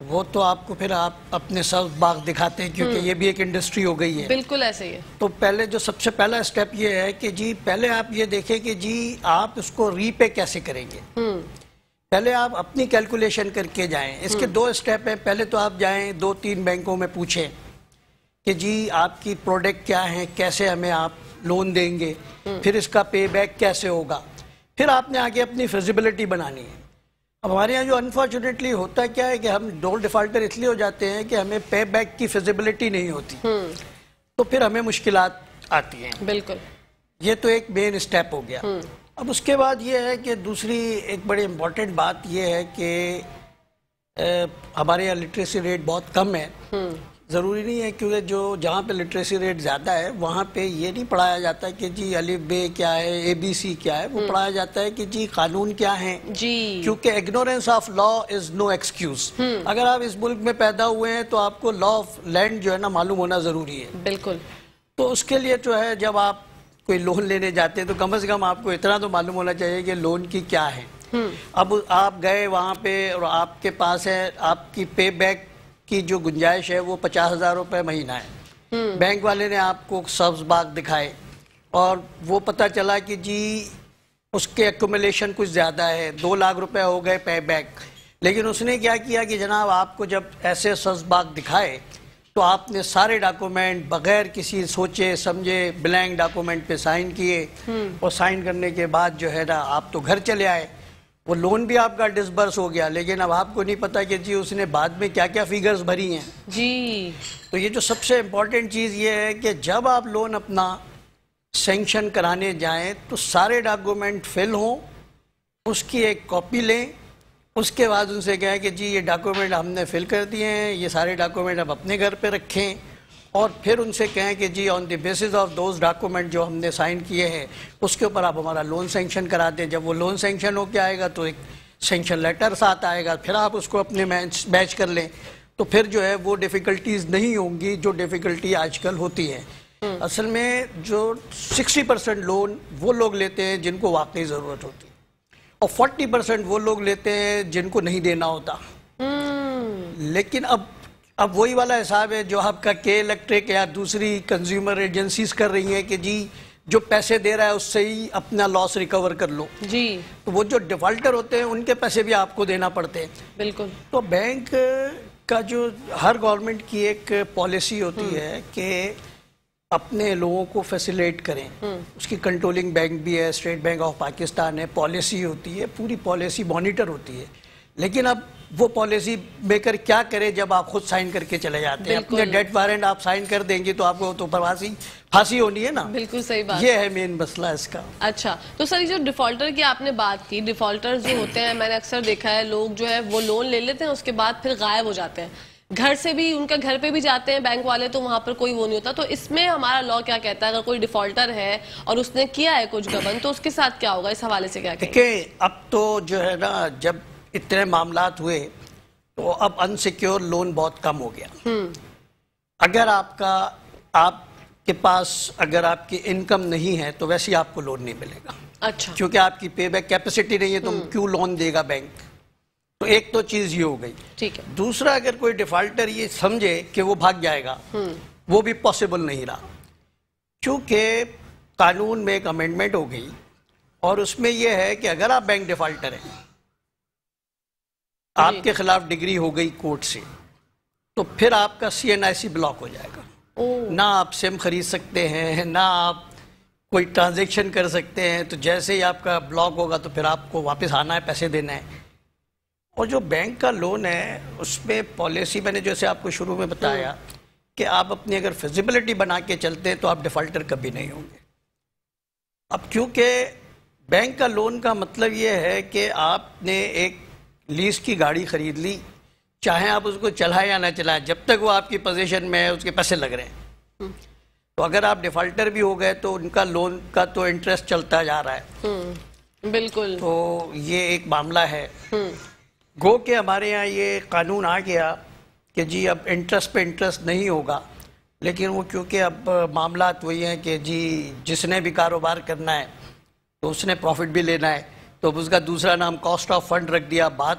وہ تو آپ کو پھر آپ اپنے سبز باغ دکھاتے ہیں کیونکہ یہ بھی ایک انڈسٹری ہو گئی ہے. بالکل ایسے ہی ہے. تو پہلے جو سب سے پہلا اسٹیپ یہ ہے کہ جی پہلے آپ یہ دیکھیں کہ جی آپ اس کو ری پے کیسے کریں گے. پہلے آپ اپنی کیلکولیشن کر کے جائیں. اس کے 2 اسٹیپ ہیں. پہلے تو آپ جائیں 2-3 بینکوں میں پوچھیں کہ جی آپ کی پروڈکٹ کیا ہیں, کیسے ہمیں آپ لون دیں گے, پھر اس کا پے بیک کیسے ہوگا. پھر آپ نے آگے اپنی فیزیبلٹی بنانی ہے. اب ہمارے یہاں جو انفارچونیٹلی ہوتا کیا ہے کہ ہم ڈول ڈیفالٹر اس لیے ہو جاتے ہیں کہ ہمیں پے بیک کی فیزیبلٹی نہیں ہوتی, تو پھر ہمیں مشکلات آتی ہیں. بالکل. یہ تو ایک مین اسٹیپ ہو گیا. اب اس کے بعد یہ ہے کہ دوسری ایک بڑی امپورٹنٹ بات یہ ہے کہ ہمارے یہاں لٹریسی ریٹ بہت کم ہے. ضروری نہیں ہے کیونکہ جہاں پہ لٹریسی ریٹ زیادہ ہے وہاں پہ یہ نہیں پڑھایا جاتا کہ جی الف بے کیا ہے, اے بی سی کیا ہے. وہ پڑھایا جاتا ہے کہ جی قانون کیا ہیں. جی کیونکہ ignorance of law is no excuse. اگر آپ اس ملک میں پیدا ہوئے ہیں تو آپ کو لا آف لینڈ جو ہے نا معلوم ہونا ضروری ہے. بالکل. تو اس کے لیے جو ہے جب آپ کوئی لون لینے جاتے ہیں تو کم از کم آپ کو اتنا تو معلوم ہونا چاہیے کہ لون کی کیا ہے. اب آپ گئے وہاں پہ اور آپ کے پاس ہے, آپ کی پے بیک کی جو گنجائش ہے وہ 50,000 روپے مہینہ ہے. بینک والے نے آپ کو سبز باغ دکھائے اور وہ پتہ چلا کہ جی اس کے ایکومولیشن کچھ زیادہ ہے, 2 لاکھ روپے ہو گئے پے بیک. لیکن اس نے کیا کیا کہ جناب آپ کو جب ایسے سبز باغ دکھائے تو آپ نے سارے ڈاکومنٹ بغیر کسی سوچے سمجھے بلینک ڈاکومنٹ پہ سائن کیے, اور سائن کرنے کے بعد جو ہے نا آپ تو گھر چلے آئے. وہ لون بھی آپ کا ڈسبرس ہو گیا, لیکن اب آپ کو نہیں پتا کہ جی اس نے بعد میں کیا کیا فیگرز بھری ہیں. جی تو یہ جو سب سے امپورٹنٹ چیز یہ ہے کہ جب آپ لون اپنا سینکشن کرانے جائیں تو سارے ڈاکومنٹ فل ہوں, اس کی ایک کاپی لیں, اس کے بعد ان سے کہیں کہ جی یہ ڈاکومنٹ ہم نے فل کر دیے ہیں, یہ سارے ڈاکومنٹ اب اپنے گھر پہ رکھیں, اور پھر ان سے کہیں کہ جی on the basis of those document جو ہم نے سائن کیے ہیں اس کے اوپر آپ ہمارا لون سینکشن کرا دیں. جب وہ لون سینکشن ہو کے آئے گا تو ایک سینکشن لیٹر ساتھ آئے گا, پھر آپ اس کو اپنے میچ کر لیں, تو پھر جو ہے وہ ڈیفیکلٹیز نہیں ہوں گی جو ڈیفیکلٹی آج کل ہوتی ہیں. اصل میں جو 60% لون وہ لوگ لیتے ہیں جن کو واقعی ضرورت ہوتی ہے, اور 40% وہ لوگ لیتے ہیں جن کو نہیں دینا ہوتا. لیکن اب وہی والا حساب ہے جو آپ کا کے الیکٹرک یا دوسری کنزیومر ایجنسیز کر رہی ہیں کہ جی جو پیسے دے رہا ہے اس سے ہی اپنا لاس ریکور کر لو. جی تو وہ جو ڈیفالٹر ہوتے ہیں ان کے پیسے بھی آپ کو دینا پڑتے ہیں. بالکل. تو بینک کا جو ہر گورنمنٹ کی ایک پالیسی ہوتی ہے کہ اپنے لوگوں کو فیسیلیٹ کریں. اس کی کنٹرولنگ بینک بھی ہے, اسٹیٹ بینک آف پاکستان ہے, پالیسی ہوتی ہے, پوری پالیسی مانیٹر ہوتی ہے. لیکن اب وہ پالیسی میکر کیا کرے جب آپ خود سائن کر کے چلے جاتے ہیں. اپنے ڈیٹ وارنٹ آپ سائن کر دیں گے تو آپ کو تو پھانسی ہونی ہے نا. بالکل صحیح بات. یہ ہے مین مسئلہ اس کا. اچھا, تو سر جو ڈیفالٹر کی آپ نے بات کی, ڈیفالٹر جو ہوتے ہیں میں نے اکثر دیکھا ہے لوگ جو ہے وہ لون لے لیتے ہیں اس کے بعد پھر غائب ہو جاتے ہیں. گھر سے بھی ان کا گھر پہ بھی جاتے ہیں بینک والے تو وہاں پر کوئی وہ نہیں ہوتا. تو اس میں ہمارا لا کیا کہتا ہے اگر کوئی ڈیفالٹر ہے اور اس نے کیا ہے کچھ گبن تو اس کے ساتھ کیا ہوگا, اس حوالے سے کیا کہیں گے؟ کہ اب تو جو ہے نا جب اتنے معاملات ہوئے تو اب انسیکیور لون بہت کم ہو گیا. اگر آپ کے پاس اگر آپ کی انکم نہیں ہے تو ویسے آپ کو لون نہیں ملے گا. اچھا. کیونکہ آپ کی پے بیک کیپیسٹی نہیں ہے تو کیوں لون دے گا بینک. تو ایک تو چیز یہ ہو گئی. ٹھیک ہے. دوسرا, اگر کوئی ڈیفالٹر یہ سمجھے کہ وہ بھاگ جائے گا وہ بھی پاسبل نہیں رہا, کیونکہ قانون میں ایک امینڈمنٹ ہو گئی اور اس میں یہ ہے کہ اگر آپ بینک ڈیفالٹر ہیں, آپ کے خلاف ڈگری ہو گئی کورٹ سے, تو پھر آپ کا CNIC بلاک ہو جائے گا. نہ آپ سم خرید سکتے ہیں, نہ آپ کوئی ٹرانزیکشن کر سکتے ہیں. تو جیسے ہی آپ کا بلاک ہوگا تو پھر آپ کو واپس آنا ہے, پیسے دینا ہے. اور جو بینک کا لون ہے اس میں پالیسی میں نے جیسے آپ کو شروع میں بتایا کہ آپ اپنی اگر فیزیبلٹی بنا کے چلتے ہیں تو آپ ڈیفالٹر کبھی نہیں ہوں گے. اب کیونکہ بینک کا لون کا مطلب یہ ہے کہ آپ نے ایک لیز کی گاڑی خرید لی, چاہے آپ اس کو چلائیں یا نہ چلائیں, جب تک وہ آپ کی پوزیشن میں ہے اس کے پیسے لگ رہے ہیں. تو اگر آپ ڈیفالٹر بھی ہو گئے تو ان کا لون کا تو انٹرسٹ چلتا جا رہا ہے. بالکل. تو یہ ایک معاملہ ہے. گو کہ ہمارے یہاں یہ قانون آ گیا کہ جی اب انٹرسٹ پہ انٹرسٹ نہیں ہوگا, لیکن وہ کیونکہ اب معاملات وہی ہیں کہ جی جس نے بھی کاروبار کرنا ہے تو اس نے پروفٹ بھی لینا ہے, تو اب اس کا دوسرا نام کاسٹ آف فنڈ رکھ دیا. بات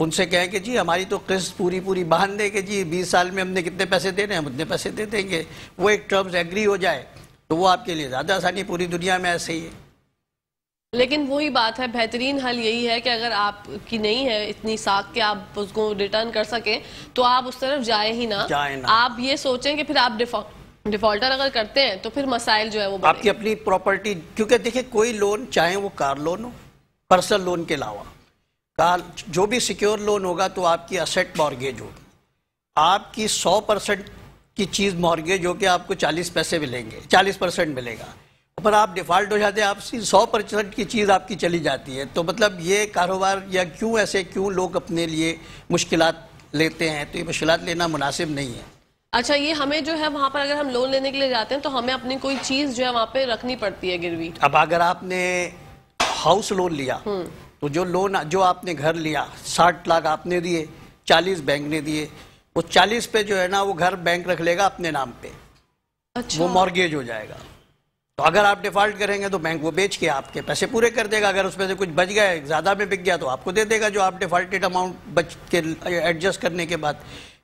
ان سے کہیں کہ جی ہماری تو قسط پوری باندھ دے کہ جی 20 سال میں ہم نے کتنے پیسے دینے ہیں ہم اتنے پیسے دے دیں گے، وہ ایک ٹرمز ایگری ہو جائے تو وہ آپ کے لیے زیادہ آسانی، پوری دنیا میں ایسے ہی ہے۔ لیکن وہی بات ہے، بہترین حل یہی ہے کہ اگر آپ کی نہیں ہے اتنی ساکھ کہ آپ اس کو ریٹرن کر سکیں تو آپ اس طرف جائیں ہی نہ۔ آپ یہ سوچیں کہ پھر آپ ڈیفالٹر اگر کرتے ہیں تو پھر مسائل جو ہے وہ آپ کی اپنی پراپرٹی، کیونکہ دیکھیں کوئی لون چاہے وہ کار لون ہو، پرسنل لون کے علاوہ جو بھی سیکیور لون ہوگا تو آپ کی اسیٹ مارگیج ہوگی، آپ کی 100% کی چیز مارگیج ہو کے آپ کو 40 پیسے ملیں گے، 40% ملے گا، پر آپ ڈیفالٹ ہو جاتے ہیں آپ 100% کی چیز آپ کی چلی جاتی ہے۔ تو مطلب یہ کاروبار یا کیوں لوگ اپنے لیے مشکلات لیتے ہیں، تو یہ مشکلات لینا مناسب نہیں ہے۔ اچھا، یہ ہمیں جو ہے وہاں پر اگر ہم لون لینے کے لیے جاتے ہیں تو ہمیں اپنی کوئی چیز جو ہے وہاں پہ رکھنی پڑتی ہے گروی؟ اب اگر آپ نے ہاؤس لون لیا تو جو آپ نے گھر لیا 60 لاکھ آپ نے دیے، 40 بینک نے دیے، وہ 40 پہ جو ہے نا وہ گھر بینک رکھ لے گا اپنے نام پہ، وہ مارگیج ہو جائے گا۔ تو اگر آپ ڈیفالٹ کریں گے تو بینک وہ بیچ کے آپ کے پیسے پورے کر دے گا، اگر اس میں سے کچھ بچ گئے زیادہ میں بک گیا تو آپ کو دے دے گا جو آپ ڈیفالٹڈ اماؤنٹ بچ کے ایڈجسٹ کرنے کے بعد۔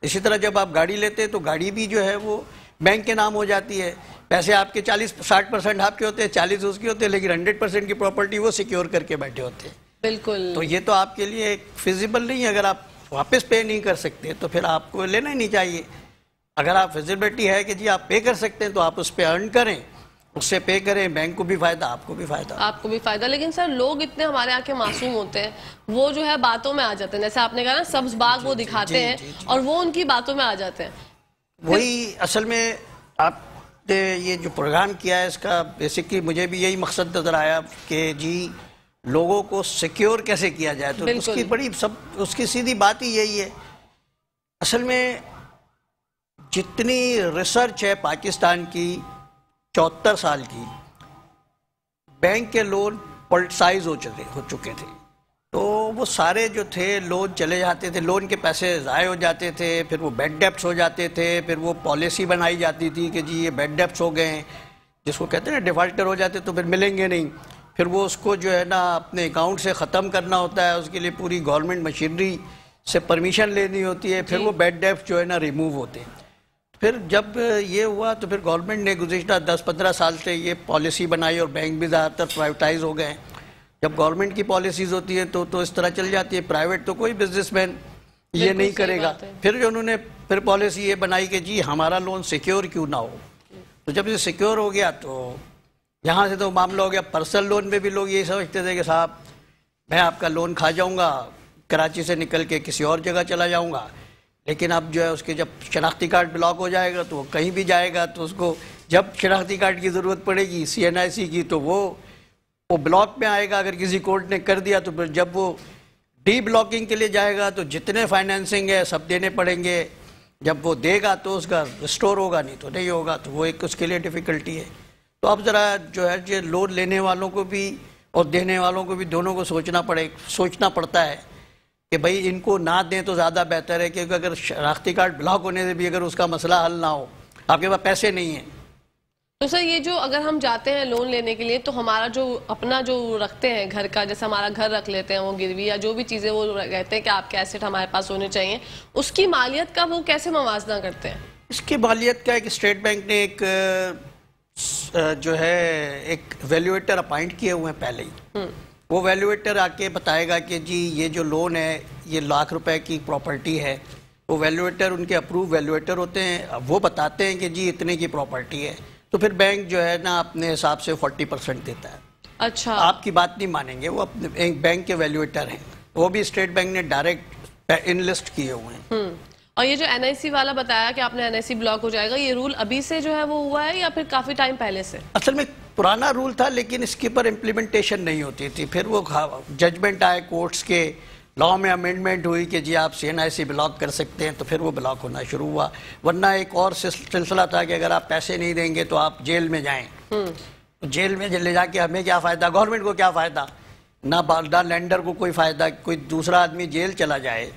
اسی طرح جب آپ گاڑی لیتے ہیں تو گاڑی بھی جو ہے وہ بینک کے نام ہو جاتی ہے، پیسے آپ کے 60% آپ کے ہوتے ہیں، 40 اس کے ہوتے ہیں، لیکن 100% کی پراپرٹی وہ سیکیور کر کے بیٹھے ہوتے ہیں۔ بالکل، تو یہ تو آپ کے لیے فیزیبل نہیں ہے، اگر آپ واپس پے نہیں کر سکتے تو پھر آپ کو لینا ہی نہیں چاہیے۔ اگر آپ فیزیبلٹی ہے کہ جی آپ پے کر سکتے ہیں تو آپ اس پہ ارن کریں، اس سے پے کریں، بینک کو بھی فائدہ، آپ کو بھی فائدہ۔ لیکن سر لوگ اتنے ہمارے آنکھیں معصوم ہوتے ہیں، وہ جو ہے باتوں میں آ جاتے ہیں، جیسے آپ نے کہا نا سبز باغ وہ دکھاتے ہیں اور وہ ان کی باتوں میں آ جاتے ہیں۔ وہی اصل میں آپ نے یہ جو پروگرام کیا ہے اس کا بیسکلی مجھے بھی یہی مقصد نظر آیا کہ جی لوگوں کو سیکیور کیسے کیا جائے، تو اس کی سیدھی بات ہی یہی ہے۔ اصل میں جتنی ریسرچ ہے پاکستان کی 74 سال کی، بینک کے لون پولیٹیسائز ہو چکے تھے، تو وہ سارے جو تھے لون چلے جاتے تھے، لون کے پیسے ضائع ہو جاتے تھے، پھر وہ بیڈ ڈیپٹس ہو جاتے تھے، پھر وہ پالیسی بنائی جاتی تھی کہ جی یہ بیڈ ڈیپٹس ہو گئے ہیں، جس کو کہتے ہیں نا ڈیفالٹر ہو جاتے تو پھر ملیں گے نہیں، پھر وہ اس کو جو ہے نا اپنے اکاؤنٹ سے ختم کرنا ہوتا ہے، اس کے لیے پوری گورنمنٹ مشینری سے پرمیشن لینی ہوتی ہے، پھر وہ بیڈ ڈیپٹس جو ہے نا ریموو ہوتے ہیں۔ پھر جب یہ ہوا تو پھر گورنمنٹ نے گزشتہ 10-15 سال سے یہ پالیسی بنائی اور بینک بھی زیادہ تر پرائیویٹائز ہو گئے ہیں۔ جب گورنمنٹ کی پالیسیز ہوتی ہیں تو اس طرح چل جاتی ہے، پرائیویٹ تو کوئی بزنس مین یہ نہیں کرے گا۔ پھر جو انہوں نے پھر پالیسی یہ بنائی کہ جی ہمارا لون سیکیور کیوں نہ ہو، تو جب یہ سیکیور ہو گیا تو یہاں سے تو معاملہ ہو گیا۔ پرسنل لون میں بھی لوگ یہی سمجھتے تھے کہ صاحب میں آپ کا لون کھا جاؤں گا، کراچی سے نکل کے کسی اور جگہ چلا جاؤں گا، لیکن اب جو ہے اس کے جب شناختی کارڈ بلاک ہو جائے گا تو وہ کہیں بھی جائے گا، تو اس کو جب شناختی کارڈ کی ضرورت پڑے گی CNIC کی تو وہ بلاک میں آئے گا، اگر کسی کورٹ نے کر دیا تو پھر جب وہ ڈی بلاکنگ کے لیے جائے گا تو جتنے فائنینسنگ ہے سب دینے پڑیں گے، جب وہ دے گا تو اس کا ریسٹور ہوگا، نہیں تو نہیں ہوگا، تو وہ ایک اس کے لیے ڈیفیکلٹی ہے۔ تو اب ذرا جو ہے جو لون لینے والوں کو بھی اور دینے والوں کو بھی دونوں کو سوچنا پڑتا ہے کہ بھائی ان کو نہ دیں تو زیادہ بہتر ہے، کیونکہ اگر شناختی کارڈ بلاک ہونے سے بھی اگر اس کا مسئلہ حل نہ ہو، آپ کے پاس پیسے نہیں ہیں۔ تو سر یہ جو اگر ہم جاتے ہیں لون لینے کے لیے تو ہمارا جو اپنا جو رکھتے ہیں گھر کا، جیسے ہمارا گھر رکھ لیتے ہیں وہ گروی یا جو بھی چیزیں وہ کہتے ہیں کہ آپ کے ایسٹ ہمارے پاس ہونے چاہیے، اس کی مالیت کا وہ کیسے موازنہ کرتے ہیں؟ اس کی مالیت کا ایک اسٹیٹ بینک نے ایک جو ہے ایک ویلیویٹر اپائنٹ کیے ہوئے ہیں پہلے ہی، وہ ویلیویٹر آ کے بتائے گا کہ جی یہ جو لون ہے یہ ₹1,00,000 کی پراپرٹی ہے، وہ ویلیویٹر ان کے اپروو ویلیویٹر ہوتے ہیں، وہ بتاتے ہیں کہ جی اتنے کی پراپرٹی ہے، تو پھر بینک جو ہے نا اپنے حساب سے 40% دیتا ہے۔ اچھا، آپ کی بات نہیں مانیں گے، وہ اپنے ایک بینک کے ویلیویٹر ہیں، وہ بھی اسٹیٹ بینک نے ڈائریکٹ انلسٹ کیے ہوئے ہیں۔ اور یہ جو NIC والا بتایا کہ آپ نے NIC بلاک ہو جائے گا، یہ رول ابھی سے جو ہے وہ ہوا ہے یا پھر کافی ٹائم پہلے سے؟ اصل میں پرانا رول تھا لیکن اس کے پر امپلیمنٹیشن نہیں ہوتی تھی، پھر وہ ججمنٹ آئے کورٹس کے، لا میں امینڈمنٹ ہوئی کہ جی آپ CNIC بلاک کر سکتے ہیں، تو پھر وہ بلاک ہونا شروع ہوا، ورنہ ایک اور سلسلہ تھا کہ اگر آپ پیسے نہیں دیں گے تو آپ جیل میں جائیں، جیل میں لے جا کے ہمیں کیا فائدہ، گورنمنٹ کو کیا فائدہ، نہ لینڈر کو کوئی فائدہ، کوئی دوسرا آدمی جیل چلا جائے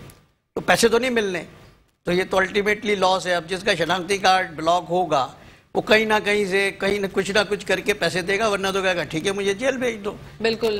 تو پیسے تو نہیں ملنے، تو یہ تو الٹیمیٹلی لاس ہے۔ اب جس کا شناختی کارڈ بلاک ہوگا وہ کہیں نہ کہیں سے کچھ نہ کچھ کر کے پیسے دے گا، ورنہ تو کہے گا ٹھیک ہے مجھے جیل بھیج دو۔ بالکل،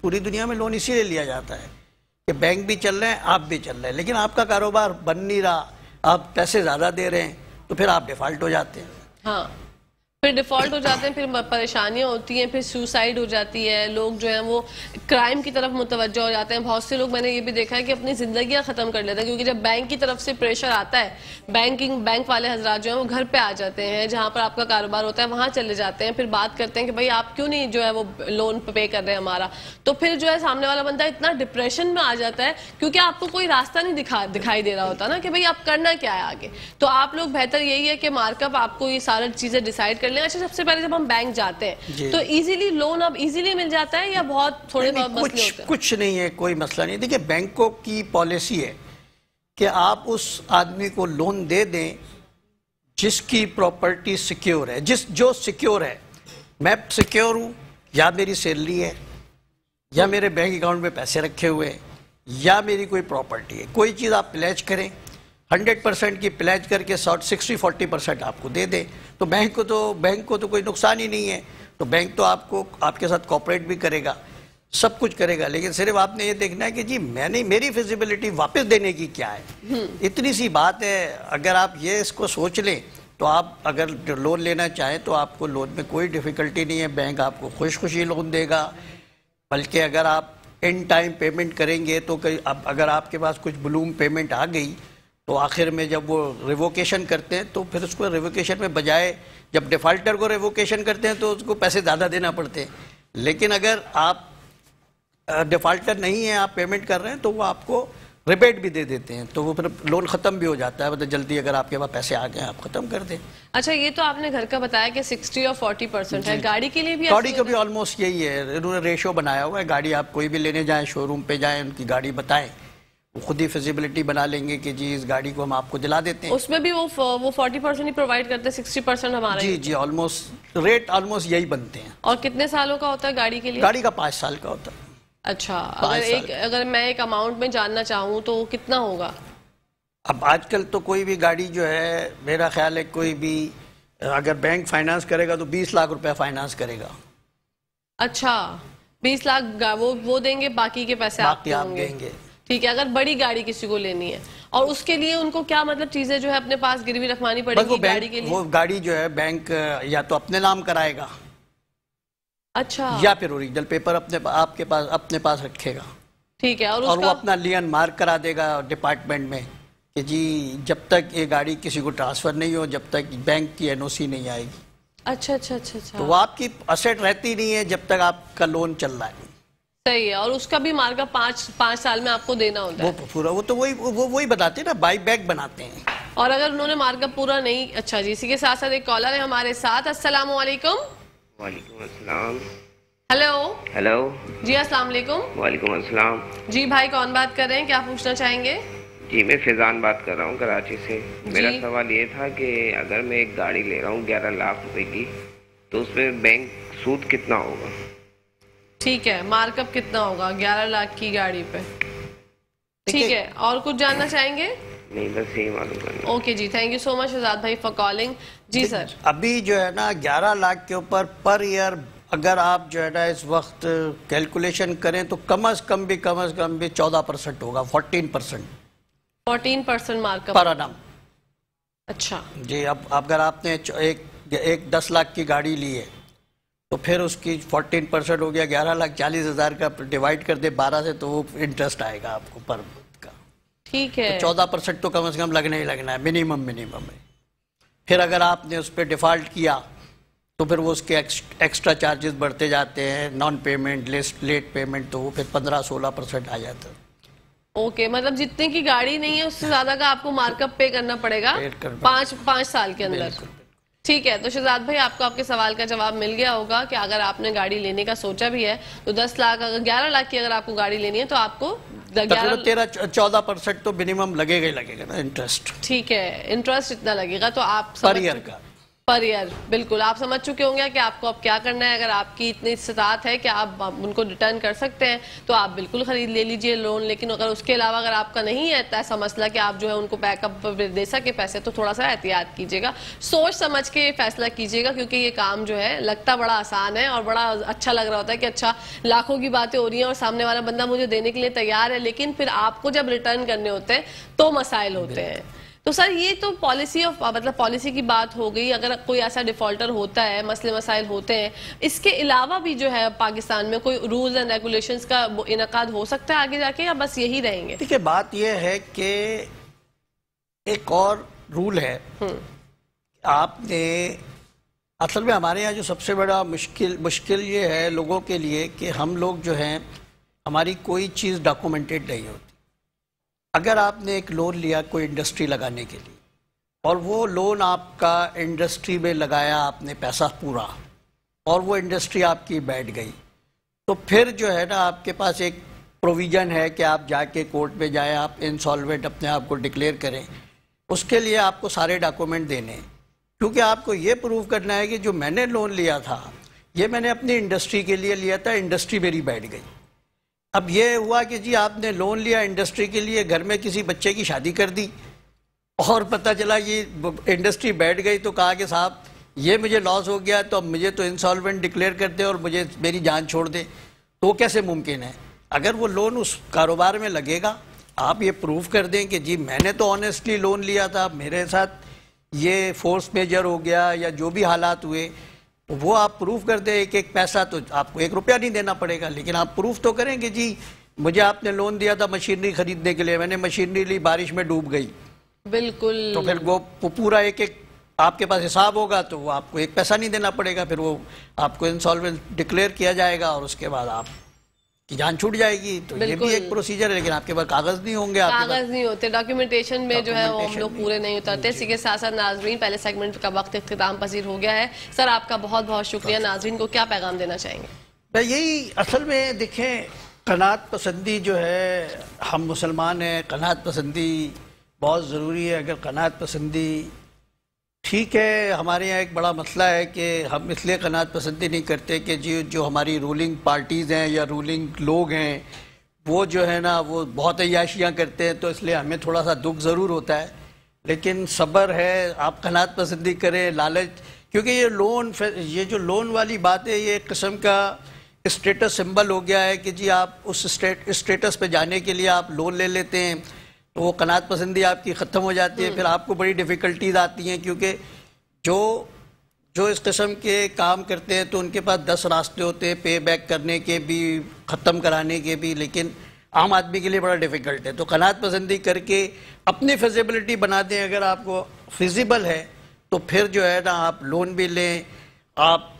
پوری دنیا میں لون اسی لیے لیا جاتا ہے کہ بینک بھی چل رہے ہیں، آپ بھی چل رہے ہیں، لیکن آپ کا کاروبار بن نہیں رہا، آپ پیسے زیادہ دے رہے ہیں تو پھر آپ ڈیفالٹ ہو جاتے ہیں۔ ہاں، پھر ڈیفالٹ ہو جاتے ہیں، پھر پریشانیاں ہوتی ہیں، پھر سوسائڈ ہو جاتی ہے، لوگ جو ہیں وہ کرائم کی طرف متوجہ ہو جاتے ہیں۔ بہت سے لوگ، میں نے یہ بھی دیکھا ہے کہ اپنی زندگیاں ختم کر لیتے ہیں، کیونکہ جب بینک کی طرف سے پریشر آتا ہے، بینک والے حضرات جو ہیں وہ گھر پہ آ جاتے ہیں، جہاں پر آپ کا کاروبار ہوتا ہے وہاں چلے جاتے ہیں، پھر بات کرتے ہیں کہ بھائی آپ کیوں نہیں جو ہے وہ لون پے کر رہے ہیں ہمارا، تو پھر جو ہے سامنے والا بندہ اتنا ڈپریشن میں آ جاتا ہے، کیونکہ آپ کو کوئی راستہ نہیں دکھائی دے رہا ہوتا نا کہ بھائی آپ کرنا کیا ہے آگے۔ تو آپ لوگ بہتر یہی ہے کہ مارک اپ آپ کو یہ ساری چیزیں ڈیسائیڈ کر لیں۔ اچھا، سب سے پہلے جب ہم بینک جاتے ہیں تو ایزیلی لون اب ایزیلی مل جاتا ہے یا بہت تھوڑے بہت مسئلے ہوتے ہیں؟ کچھ نہیں ہے، کوئی مسئلہ نہیں۔ دیکھیں، بینکوں کی پالیسی ہے کہ آپ اس آدمی کو لون دے دیں جس کی پراپرٹی سیکیور ہے، جو سیکیور ہے۔ میں سیکیور ہوں، یا میری سیلری ہے، یا میرے بینک اکاؤنٹ میں پیسے رکھے ہوئے ہیں، یا میری کوئی پراپرٹی ہے۔ کوئی چیز آپ پلیج کریں، 100% کی پلیج کر کے 60-40% آپ کو دے دیں، تو بینک کو تو کوئی نقصان ہی نہیں ہے۔ تو بینک تو آپ کے ساتھ کوآپریٹ بھی کرے گا، سب کچھ کرے گا، لیکن صرف آپ نے یہ دیکھنا ہے کہ جی میری فیزیبلٹی واپس دینے کی کیا ہے۔ اتنی سی بات ہے۔ اگر آپ اس کو سوچ لیں تو آپ اگر لون لینا چاہیں تو آپ کو لون میں کوئی ڈیفیکلٹی نہیں ہے، بینک آپ کو خوشی لون دے گا۔ بلکہ اگر آپ ان ٹائم پیمنٹ کریں گے تو اگر آپ کے پاس کچھ بلوم پیمنٹ آ گئی تو آخر میں جب وہ ریووکیشن کرتے ہیں تو پھر اس کو ریووکیشن میں بجائے جب ڈیفالٹر کو ریووکیشن کرتے ہیں تو اس کو پیسے زیادہ دینا پڑتے ہیں، لیکن اگر آپ ڈیفالٹر نہیں ہیں، آپ پیمنٹ کر رہے ہیں تو وہ آپ کو ریبیٹ بھی دے دیتے ہیں، تو وہ پھر لون ختم بھی ہو جاتا ہے، مطلب جلدی اگر آپ کے پاس پیسے آ گئے آپ ختم کر دیں۔ اچھا، یہ تو آپ نے گھر کا بتایا کہ 60 اور 40% ہے، گاڑی کے لیے بھی؟ گاڑی کا بھی آلموسٹ یہی ہے، انہوں نے ریشو بنایا ہوا ہے۔ گاڑی آپ کوئی بھی لینے جائیں، شو روم پہ جائیں، ان کی گاڑی بتائیں، وہ خود ہی فیزیبلٹی بنا لیں گے کہ جی اس گاڑی کو ہم آپ کو دلا دیتے ہیں۔ اس میں بھی وہ 40% ہی پرووائڈ کرتے ہیں، 60% ہمارا؟ جی آلموسٹ ریٹ آلموسٹ یہی بنتے ہیں۔ اور کتنے سالوں کا ہوتا ہے گاڑی کے لیے؟ گاڑی کا 5 سال کا ہوتا ہے۔ اچھا، اگر میں ایک اماؤنٹ میں جاننا چاہوں تو کتنا ہوگا؟ اب آج کل تو کوئی بھی گاڑی جو ہے، میرا خیال ہے کوئی بھی اگر بینک فائنانس کرے گا تو 20 لاکھ روپے فائنانس کرے گا۔ اچھا، 20 لاکھ وہ دیں گے، باقی کے پیسے آپ دیں گے۔ ٹھیک ہے، اگر بڑی گاڑی کسی کو لینی ہے اور اس کے لیے ان کو کیا مطلب چیزیں جو ہے اپنے پاس گروی رکھوانی پڑے گی گاڑی کے لیے؟ وہ گاڑی جو ہے بینک یا تو اپنے نام کرائے گا، اچھا، یا پھر اوریجنل پیپر آپ کے پاس اپنے پاس رکھے گا۔ ٹھیک ہے، اور وہ اپنا لین مارک کرا دے گا ڈپارٹمنٹ میں کہ جی جب تک یہ گاڑی کسی کو ٹرانسفر نہیں ہو، جب تک بینک کی NOC نہیں آئے گی۔ اچھا اچھا اچھا اچھا، تو وہ آپ کی اسیٹ رہتی نہیں ہے جب تک آپ کا لون چل رہا ہے۔ صحیح ہے، اور اس کا بھی مارک اپ 5 سال میں آپ کو دینا ہوتا ہے؟ وہ پورا، وہ تو وہی بتاتے ہیں نا، بائی بیک بناتے ہیں۔ اور اگر انہوں نے مارک اپ پورا نہیں، اچھا جی، اسی کے ساتھ ساتھ ایک کالر ہے ہمارے ساتھ۔ السلام علیکم۔ وعلیکم السلام۔ ہیلو جی، السلام علیکم۔ وعلیکم السلام جی بھائی، کون بات کر رہے ہیں؟ کیا پوچھنا چاہیں گے؟ جی، میں فیضان بات کر رہا ہوں کراچی سے۔ میرا سوال یہ تھا کہ اگر میں ایک گاڑی لے رہا ہوں 11 لاکھ روپے کی، تو اس میں بینک سود کتنا ہوگا؟ ٹھیک ہے، مارک اپ کتنا ہوگا 11 لاکھ کی گاڑی پہ؟ ٹھیک ہے، اور کچھ جاننا چاہیں گے؟ نہیں، بس یہی معلوم کرنا۔ اوکے جی، thank you so much Shahzad بھائی فار کالنگ۔ جی سر، ابھی جو ہے نا 11 لاکھ کے اوپر پر ایئر اگر آپ جو ہے نا اس وقت کیلکولیشن کریں تو کم از کم بھی 14% ہوگا، 14% مارک اپ پر انم۔ اچھا جی، اب اگر آپ نے ایک 10 لاکھ کی گاڑی لی ہے تو پھر اس کی 14% ہو گیا، 11,40,000 کا ڈیوائڈ کر دے 12 سے، تو وہ انٹرسٹ آئے گا آپ کو پر کا۔ ٹھیک ہے، 14% تو کم از کم لگنا ہی لگنا ہے، منیمم ہے۔ پھر اگر آپ نے اس پہ ڈیفالٹ کیا تو پھر وہ اس کے ایکسٹرا چارجز بڑھتے جاتے ہیں، نان پیمنٹ، لیٹ پیمنٹ، تو وہ پھر 15-16% آ جاتا ہے۔ اوکے، مطلب جتنے کی گاڑی نہیں ہے اس سے زیادہ کا آپ کو مارک اپ پے کرنا پڑے گا 5 سال کے اندر۔ ٹھیک ہے، تو شہزاد بھائی آپ کو آپ کے سوال کا جواب مل گیا ہوگا کہ اگر آپ نے گاڑی لینے کا سوچا بھی ہے تو 10 لاکھ، اگر 11 لاکھ کی اگر آپ کو گاڑی لینی ہے تو آپ کو 13-14% تو منیمم لگے گا نا انٹرسٹ۔ ٹھیک ہے، انٹرسٹ اتنا لگے گا تو آپ پر ایئر کا، پر ایئر. بالکل آپ سمجھ چکے ہوں گے کہ آپ کو اب کیا کرنا ہے. اگر آپ کی اتنی استطاعت ہے کہ آپ ان کو ریٹرن کر سکتے ہیں تو آپ بالکل خرید لے لیجئے لون. لیکن اگر اس کے علاوہ اگر آپ کا نہیں ہے ایسا مسئلہ کہ آپ جو ہے ان کو بیک اپ دے سکے پیسے, تو تھوڑا سا احتیاط کیجیے گا, سوچ سمجھ کے فیصلہ کیجیے گا, کیونکہ یہ کام جو ہے لگتا بڑا آسان ہے اور بڑا اچھا لگ رہا ہوتا ہے کہ اچھا لاکھوں کی باتیں ہو رہی ہیں اور سامنے والا بندہ مجھے دینے کے لیے تیار ہے, لیکن پھر آپ کو جب ریٹرن کرنے ہوتے ہیں تو مسائل ہوتے ہیں. تو سر یہ تو پالیسی کی بات ہو گئی. اگر کوئی ایسا ڈیفالٹر ہوتا ہے, مسئلے مسائل ہوتے ہیں, اس کے علاوہ بھی جو ہے پاکستان میں کوئی رولز اینڈ ریگولیشنز کا انعقاد ہو سکتا ہے آگے جا کے, یا بس یہی رہیں گے؟ دیکھیں بات یہ ہے کہ ایک اور رول ہے. آپ نے اصل میں ہمارے یہاں جو سب سے بڑا مشکل یہ ہے لوگوں کے لیے کہ ہم لوگ جو ہیں ہماری کوئی چیز ڈاکومنٹڈ نہیں ہوتی. اگر آپ نے ایک لون لیا کوئی انڈسٹری لگانے کے لیے اور وہ لون آپ کا انڈسٹری میں لگایا آپ نے پیسہ پورا, اور وہ انڈسٹری آپ کی بیٹھ گئی, تو پھر جو ہے نا آپ کے پاس ایک پروویژن ہے کہ آپ جا کے کورٹ میں جائیں, آپ انسالوینٹ اپنے آپ کو ڈکلیئر کریں. اس کے لیے آپ کو سارے ڈاکومنٹ دینے ہیں, کیونکہ آپ کو یہ پروو کرنا ہے کہ جو میں نے لون لیا تھا یہ میں نے اپنی انڈسٹری کے لیے لیا تھا, انڈسٹری میری بیٹھ گئی. اب یہ ہوا کہ جی آپ نے لون لیا انڈسٹری کے لیے, گھر میں کسی بچے کی شادی کر دی اور پتہ چلا یہ انڈسٹری بیٹھ گئی, تو کہا کہ صاحب یہ مجھے لاس ہو گیا تو اب مجھے تو انسالوینٹ ڈکلیئر کر دے اور مجھے میری جان چھوڑ دے. تو وہ کیسے ممکن ہے؟ اگر وہ لون اس کاروبار میں لگے گا, آپ یہ پروف کر دیں کہ جی میں نے تو آنیسٹلی لون لیا تھا, میرے ساتھ یہ فورس میجر ہو گیا یا جو بھی حالات ہوئے, وہ آپ پروف کر دیں. ایک پیسہ تو آپ کو 1 روپیہ نہیں دینا پڑے گا, لیکن آپ پروف تو کریں کہ جی مجھے آپ نے لون دیا تھا مشینری خریدنے کے لیے, میں نے مشینری لی, بارش میں ڈوب گئی. بالکل. تو پھر وہ پورا ایک آپ کے پاس حساب ہوگا, تو وہ آپ کو 1 پیسہ نہیں دینا پڑے گا, پھر وہ آپ کو انسالوینٹ ڈکلیئر کیا جائے گا اور اس کے بعد آپ کی جان چھوٹ جائے گی. تو یہ بھی ایک پروسیجر ہے, لیکن آپ کے پاس کاغذ نہیں ہوں گے, کاغذ نہیں ہوتے, ڈاکیومنٹیشن میں جو ہے وہ ہم لوگ پورے نہیں اترتے. اسی کے ساتھ ساتھ ناظرین پہلے سیگمنٹ کا وقت اختتام پذیر ہو گیا ہے. سر آپ کا بہت بہت شکریہ. ناظرین کو کیا پیغام دینا چاہیں گے؟ یہی اصل میں دیکھیں, قناعت پسندی جو ہے, ہم مسلمان ہیں, قناعت پسندی بہت ضروری ہے. اگر قناعت پسندی ٹھیک ہے, ہمارے یہاں ایک بڑا مسئلہ ہے کہ ہم اس لیے قناعت پسندی نہیں کرتے کہ جو ہماری رولنگ پارٹیز ہیں یا رولنگ لوگ ہیں وہ جو ہے نا وہ بہت عیاشیاں کرتے ہیں, تو اس لیے ہمیں تھوڑا سا دکھ ضرور ہوتا ہے. لیکن صبر ہے, آپ قناعت پسندی کریں. لالچ, کیونکہ یہ جو لون والی بات ہے یہ ایک قسم کا اسٹیٹس سمبل ہو گیا ہے کہ جی آپ اس اسٹیٹس پہ جانے کے لیے آپ لون لے لیتے ہیں, تو وہ قناعت پسندی آپ کی ختم ہو جاتی ہے. پھر آپ کو بڑی ڈیفیکلٹیز آتی ہیں, کیونکہ جو اس قسم کے کام کرتے ہیں تو ان کے پاس 10 راستے ہوتے ہیں پے بیک کرنے کے بھی, ختم کرانے کے بھی, لیکن عام آدمی کے لیے بڑا ڈیفیکلٹ ہے. تو قناعت پسندی کر کے اپنی فیزیبلٹی بنا دیں. اگر آپ کو فیزیبل ہے تو پھر جو ہے نا آپ لون بھی لیں. آپ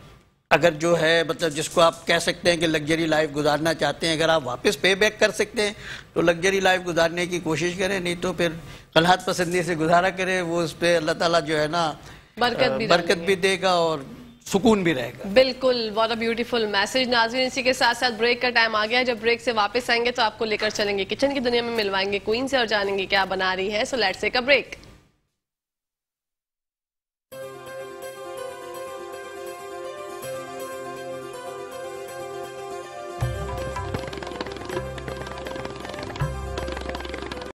اگر جو ہے مطلب جس کو آپ کہہ سکتے ہیں کہ لگژری لائف گزارنا چاہتے ہیں, اگر آپ واپس پے بیک کر سکتے ہیں تو لگژری لائف گزارنے کی کوشش کریں, نہیں تو پھر قناعت پسندی سے گزارا کریں. وہ اس پہ اللہ تعالیٰ جو ہے نا برکت بھی دے گا اور سکون بھی رہے گا. بالکل, واٹ اے بیوٹیفل میسج. ناظرین اسی کے ساتھ ساتھ بریک کا ٹائم آ گیا ہے. جب بریک سے واپس آئیں گے تو آپ کو لے کر چلیں گے کچن کی دنیا میں, ملوائیں گے کوئین سے اور جانیں گے کیا بنا رہی ہے. So let's take a break.